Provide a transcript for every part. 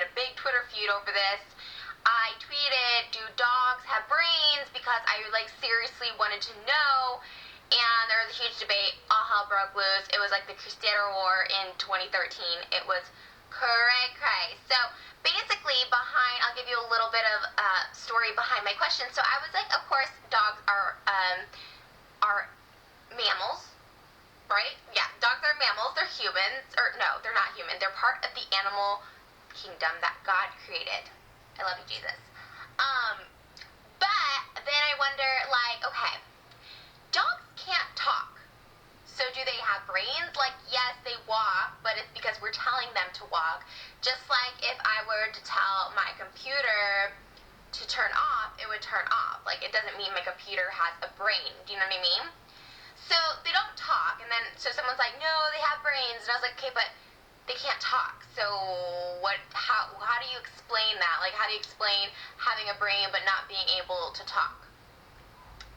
had a big Twitter feud over this. I tweeted, do dogs have brains? Because I seriously wanted to know. And there was a huge debate. All hell broke loose. It was like the Cristiano War in 2013. It was cray. So basically I'll give you a little bit of story behind my question. So I was like, of course, dogs are mammals, right? Yeah, dogs are mammals. They're humans. Or no, they're not human. They're part of the animal kingdom that God created. I love you, Jesus. But then I wonder, okay, dogs can't talk. So do they have brains? Yes, they walk, but it's because we're telling them to walk. Just like if I were to tell my computer to turn off, it would turn off. It doesn't mean my computer has a brain. Do you know what I mean? So they don't talk, and then so someone's like, no, they have brains, and I was like, okay, but they can't talk. So how do you explain that? How do you explain having a brain but not being able to talk?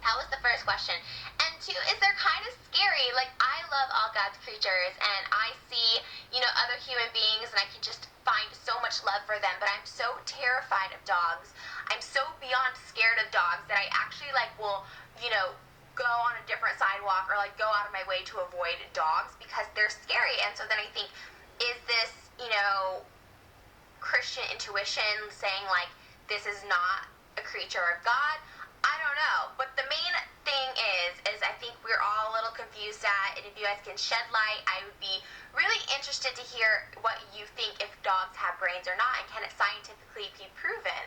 That was the first question. And two is they're kind of scary. I love all God's creatures, and I see, other human beings, and I can just find so much love for them, but I'm so terrified of dogs. I'm so beyond scared of dogs that I actually, will, go on a different sidewalk or, go out of my way to avoid dogs because they're scary. And so then I think, is this, Christian intuition saying, this is not a creature of God? I don't know, but the main thing is I think we're all a little confused at, and if you guys can shed light, I would be really interested to hear what you think, if dogs have brains or not, and can it scientifically be proven?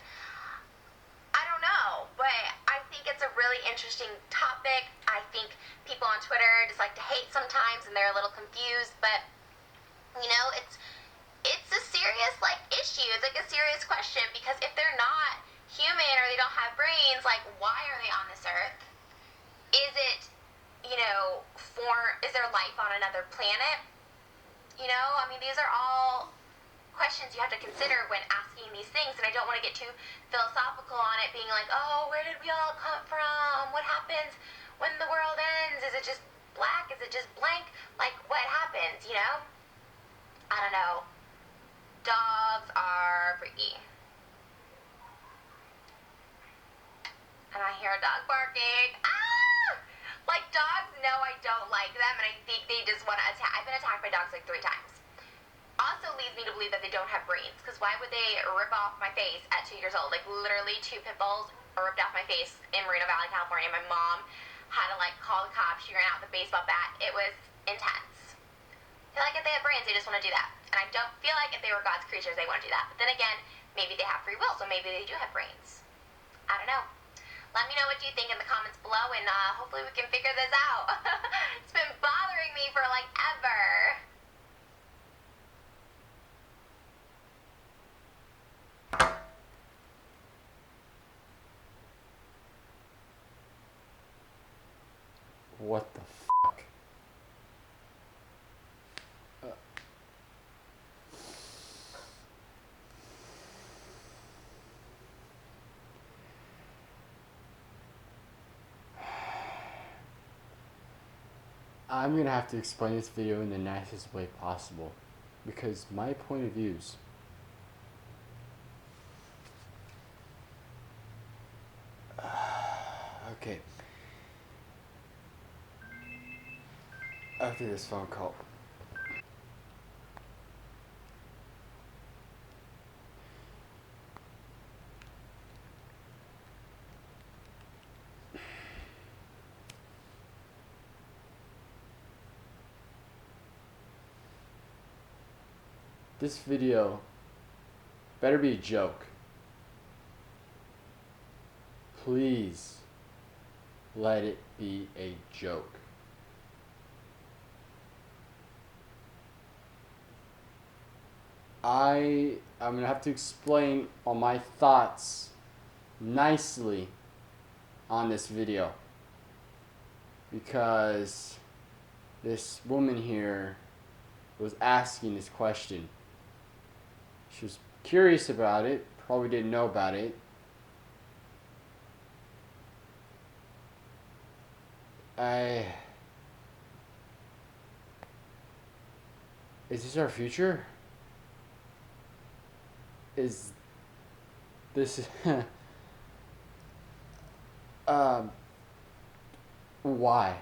I don't know, but I think it's a really interesting topic. I think people on Twitter just like to hate sometimes, and they're a little confused, but, it's a serious, issue. It's a serious question, because if they're not human or they don't have brains, why are they on this earth? Is it, is there life on another planet? These are all questions you have to consider when asking these things, and I don't want to get too philosophical on it, being like, oh, where did we all come from? What happens when the world ends? Is it just black? Is it just blank? What happens, I don't know. Dogs are freaky. And I hear a dog barking. Ah! Dogs, no, I don't like them, and I think they just want to attack. I've been attacked by dogs 3 times. Also leads me to believe that they don't have brains, because why would they rip off my face at 2 years old? Literally 2 pit bulls ripped off my face in Moreno Valley, California. My mom had to, call the cops. She ran out with a baseball bat. It was intense. I feel like if they have brains, they just want to do that. And I don't feel like if they were God's creatures, they want to do that. But then again, maybe they have free will, so maybe they do have brains. I don't know. Let me know what you think in the comments below, and hopefully we can figure this out. It's been bothering me for ever. What the fuck? I'm gonna have to explain this video in the nicest way possible, because my point of views okay. After this phone call. This video better be a joke. Please let it be a joke. I'm gonna have to explain all my thoughts nicely on this video, because this woman here was asking this question. She was curious about it, probably didn't know about it. Is this our future? is this um why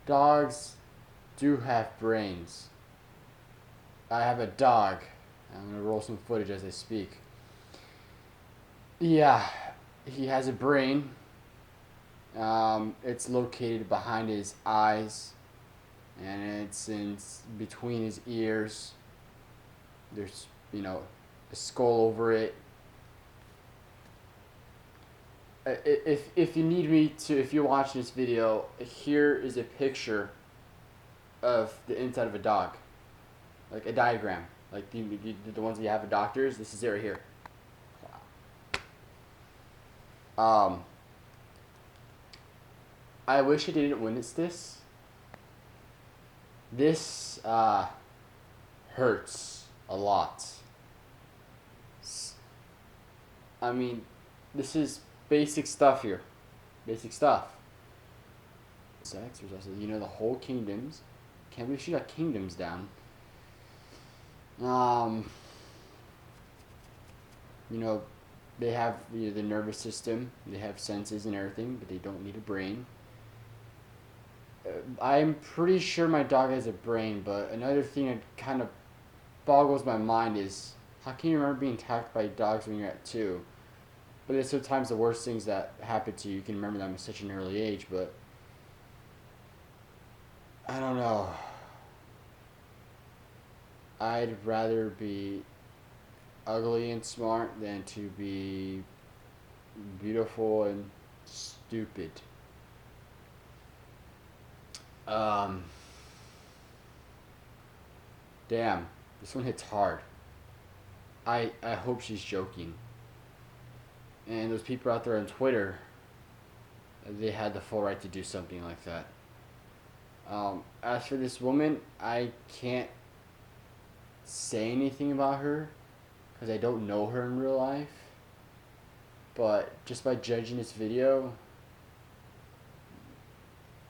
dogs do have brains. I have a dog. I'm gonna roll some footage as I speak. Yeah, he has a brain. It's located behind his eyes, and it's in between his ears. There's, a skull over it. If you need me to, if you're watching this video, here is a picture of the inside of a dog, like a diagram, like the ones that you have at doctors. This is it right here. Um, I wish I didn't witness this. This hurts a lot. I mean, this is basic stuff here. Basic stuff. Sex, there's also, the whole kingdoms. Can't believe she got kingdoms down. They have the nervous system, they have senses and everything, but they don't need a brain. I'm pretty sure my dog has a brain, but another thing that kind of boggles my mind is, how can you remember being attacked by dogs when you're at 2? But it's sometimes the worst things that happen to you. You can remember them at such an early age, but I don't know. I'd rather be ugly and smart than to be beautiful and stupid. Damn, this one hits hard. I hope she's joking. And those people out there on Twitter, they had the full right to do something like that. As for this woman, I can't say anything about her because I don't know her in real life. But just by judging this video,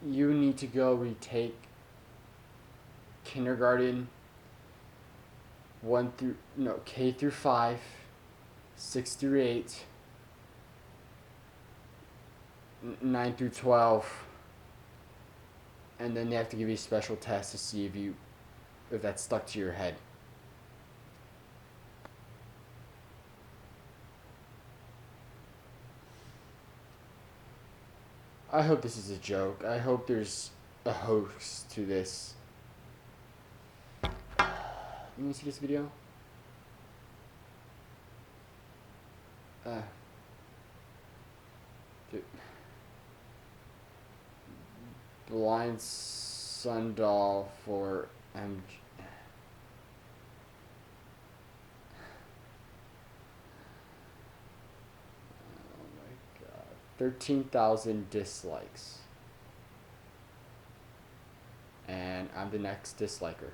you need to go retake kindergarten K through 5, 6 through 8, 9 through 12, and then they have to give you a special test to see if that's stuck to your head. I hope this is a joke. I hope there's a hoax to this. You want to see this video? Blind Sundoll for MG. Oh my god. 13,000 dislikes. And I'm the next disliker.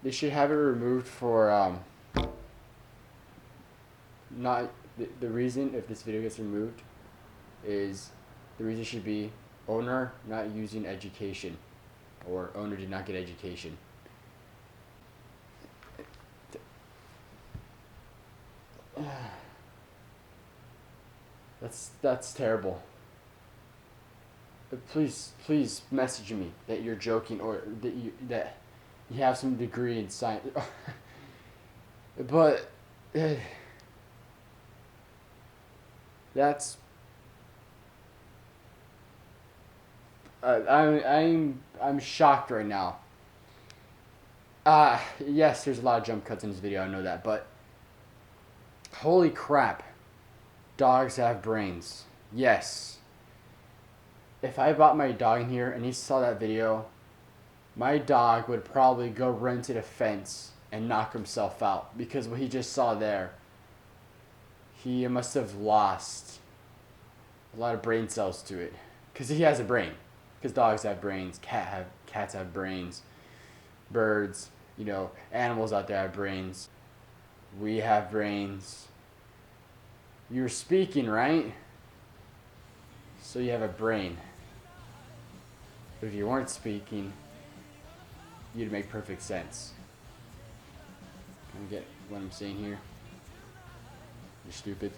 They should have it removed for not the reason if this video gets removed is the reason should be owner not using education or owner did not get education. That's terrible. Please message me that you're joking or that you have some degree in science. But that's I'm shocked right now. Yes, there's a lot of jump cuts in this video, I know that, but holy crap. Dogs have brains. Yes. If I brought my dog in here and he saw that video, my dog would probably go run to the fence and knock himself out because what he just saw there, he must have lost a lot of brain cells to it because he has a brain. Because dogs have brains, cats have brains, birds, animals out there have brains. We have brains. You're speaking, right? So you have a brain. But if you weren't speaking, you to make perfect sense. Can you get what I'm saying here? You're stupid.